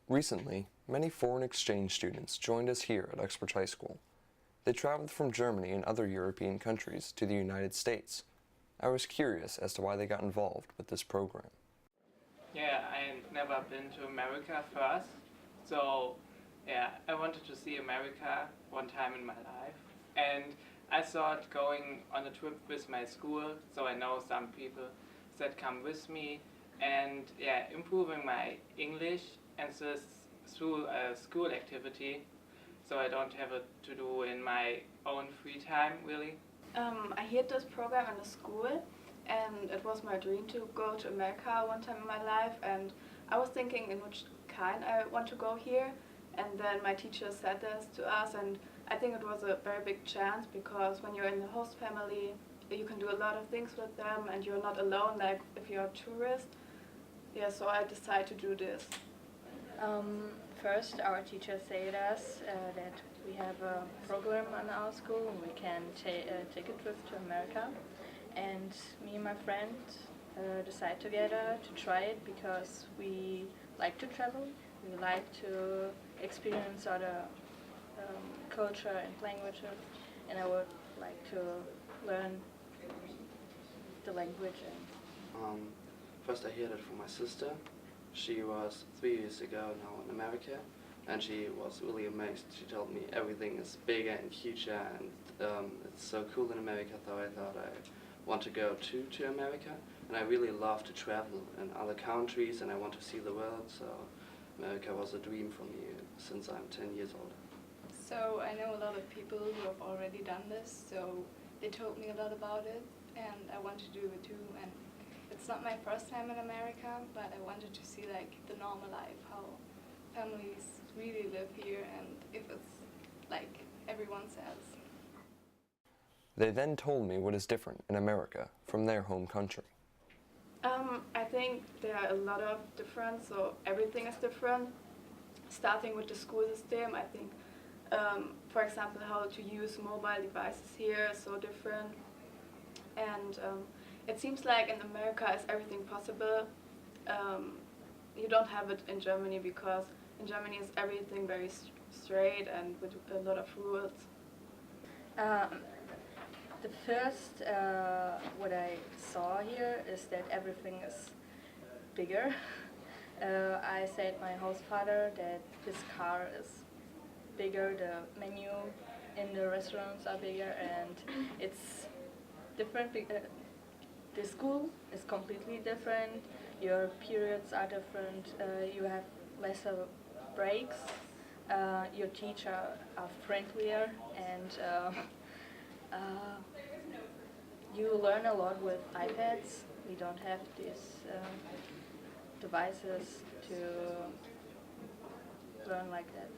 Recently, many foreign exchange students joined us here at Uxbridge High School. They traveled from Germany and other European countries to the United States. I was curious as to why they got involved with this program. Yeah, I never been to America first, so yeah, I wanted to see America one time in my life. And I thought going on a trip with my school, so I know some people that come with me, and yeah, improving my English and this through a school activity, so I don't have it to do in my own free time really. I had this program in the school, and it was my dream to go to America one time in my life. And I was thinking in which kind I want to go here. And then my teacher said this to us, and I think it was a very big chance because when you're in the host family, you can do a lot of things with them, and you're not alone like if you're a tourist. Yeah, so I decided to do this. First, our teacher said us that we have a program on our school and we can take a trip to America. And me and my friend decided together to try it because we like to travel. We like to experience other culture and languages, and I would like to learn the language. First I heard it from my sister. She was 3 years ago now in America, and she was really amazed. She told me everything is bigger and huger, and it's so cool in America, so I thought I want to go to America. And I really love to travel in other countries, and I want to see the world, so America was a dream for me since I'm 10 years old. So I know a lot of people who have already done this, so they told me a lot about it, and I want to do it too. And it's not my first time in America, but I wanted to see like the normal life, how families really live here, and if it's like everyone says. They then told me what is different in America from their home country. I think there are a lot of difference, so everything is different. Starting with the school system, I think, for example, how to use mobile devices here is so different. And it seems like in America is everything possible. You don't have it in Germany because in Germany is everything very straight and with a lot of rules. The first what I saw here is that everything is bigger. I said my host father that his car is bigger, the menu in the restaurants are bigger, and it's different. The school is completely different, your periods are different, you have lesser breaks, your teacher are friendlier, and you learn a lot with iPads. We don't have these devices to learn like that.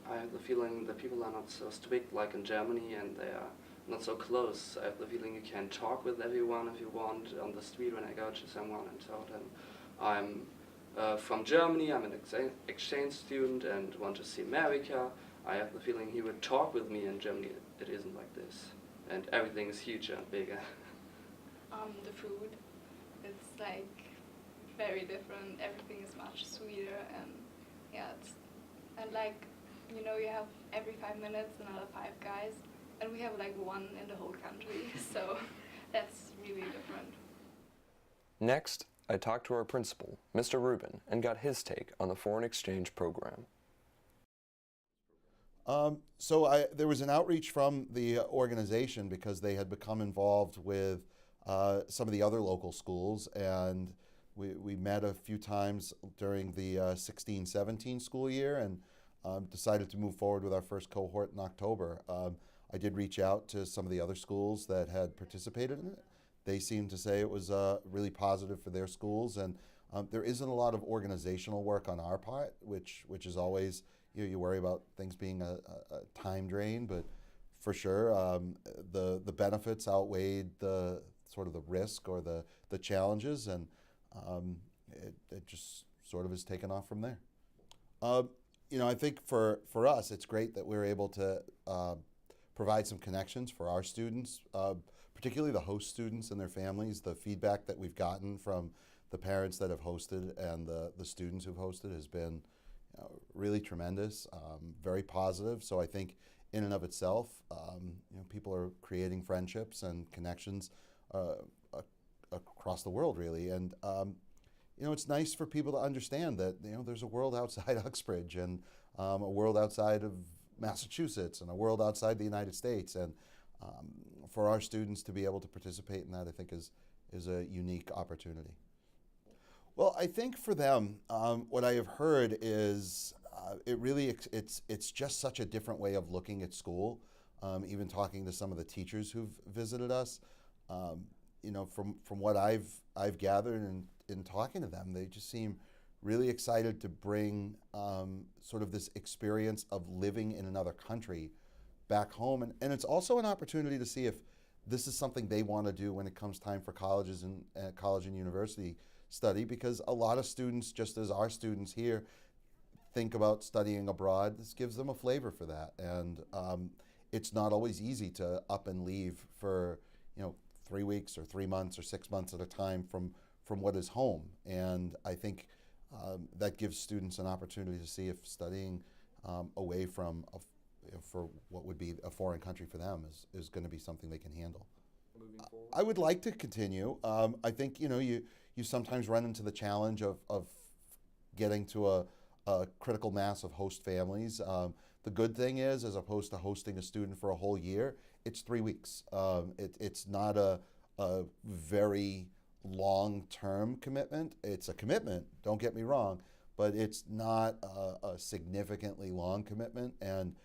I have the feeling that people are not so strict like in Germany, and they are not so close. I have the feeling you can talk with everyone if you want on the street when I go to someone and tell them I'm from Germany, I'm an exchange student and want to see America. I have the feeling he would talk with me. In Germany it isn't like this, and everything is huger and bigger. The food, it's like very different. Everything is much sweeter, and yeah, and like, you know, you have every 5 minutes another Five Guys, and we have like one in the whole country, so that's really different. Next, I talked to our principal, Mr. Rubin, and got his take on the foreign exchange program. There was an outreach from the organization because they had become involved with some of the other local schools, and we met a few times during the 16-17 school year and decided to move forward with our first cohort in October. I did reach out to some of the other schools that had participated in it. They seemed to say it was really positive for their schools, and there isn't a lot of organizational work on our part, which is always, you worry about things being a time drain, but for sure the benefits outweighed the sort of the risk or the challenges, and it just sort of has taken off from there. I think for us, it's great that we're able to provide some connections for our students, particularly the host students and their families. The feedback that we've gotten from the parents that have hosted and the students who've hosted has been really tremendous, very positive. So I think in and of itself, people are creating friendships and connections across the world, really. And it's nice for people to understand that there's a world outside Uxbridge and a world outside of Massachusetts and a world outside the United States. And for our students to be able to participate in that, I think is a unique opportunity. Well, I think for them, what I have heard is it's just such a different way of looking at school. Even talking to some of the teachers who've visited us, from what I've gathered and in talking to them, they just seem really excited to bring sort of this experience of living in another country back home, and it's also an opportunity to see if this is something they want to do when it comes time for colleges and college and university study, because a lot of students, just as our students here, think about studying abroad. This gives them a flavor for that, and it's not always easy to up and leave for 3 weeks or 3 months or 6 months at a time from what is home. And I think that gives students an opportunity to see if studying away from for what would be a foreign country for them is going to be something they can handle. Moving forward? I would like to continue. I think you sometimes run into the challenge of getting to a critical mass of host families. The good thing is, as opposed to hosting a student for a whole year, it's 3 weeks. It's not a very long-term commitment. It's a commitment, don't get me wrong, but it's not a significantly long commitment. And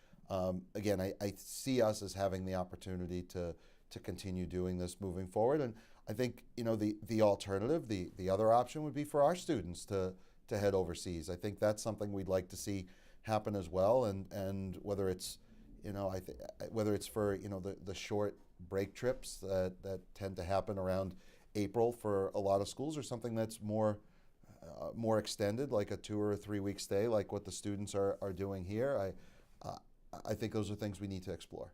again, I see us as having the opportunity to continue doing this moving forward. And I think the alternative, the other option would be for our students to head overseas. I think that's something we'd like to see happen as well. And whether it's whether it's for the short break trips that tend to happen around April for a lot of schools, or something that's more extended, like a 2 or 3 week stay, like what the students are doing here. I think those are things we need to explore.